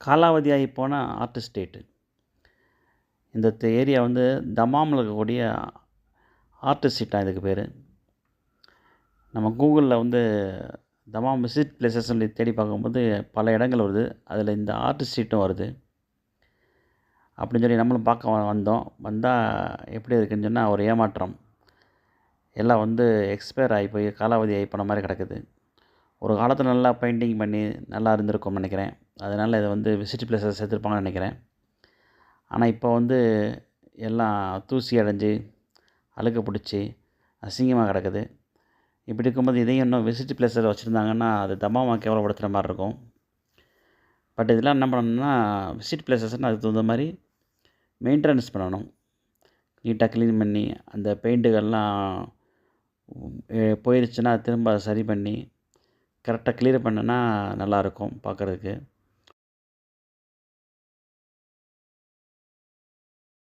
காலாவதியாகி போன art estate. இந்த area வந்து தமாமில் இருக்கக்கூடிய ஆர்ட் எஸ்டேட்டாக இதுக்கு பேர். நம்ம கூகுளில் வந்து தமாம் விசிட் பிளேசஸ் சொல்லி தேடி பார்க்கும்போது பல இடங்கள் வருது. அதில் இந்த ஆர்ட் எஸ்டேட்டும் வருது. அப்படின்னு சொல்லி நம்மளும் பார்க்க வந்தோம். வந்தால் எப்படி இருக்குன்னு சொன்னால் ஒரு ஏமாற்றம். எல்லாம் வந்து எக்ஸ்பயர் ஆகி போய் காலாவதி ஆகி போன மாதிரி கிடக்குது. ஒரு காலத்தில் நல்லா பெயிண்டிங் பண்ணி நல்லா இருந்திருக்கும்னு நினைக்கிறேன். அதனால் இதை வந்து விசிட் பிளேஸஸ் சேர்த்துருப்பாங்கன்னு நினைக்கிறேன். ஆனால் இப்போ வந்து எல்லாம் தூசி அடைஞ்சு அழுக்கு பிடிச்சி அசிங்கமாக கிடக்குது. இப்படி இருக்கும்போது இதையும் இன்னும் விசிட் பிளேஸில் வச்சுருந்தாங்கன்னா அது தமாமா கேவலப்படுத்துகிற மாதிரி இருக்கும். பட் இதெல்லாம் என்ன பண்ணணும்னா விசிட் பிளேசஸ்னால் அதுக்கு தகுந்த மாதிரி மெயின்டெனன்ஸ் பண்ணணும். நீட்டாக க்ளீன் பண்ணி அந்த பெயிண்ட்டுகள்லாம் போயிடுச்சுன்னா திரும்ப அதை சரி பண்ணி கரெக்டாக க்ளியர் பண்ணுனா நல்லாயிருக்கும் பார்க்குறதுக்கு.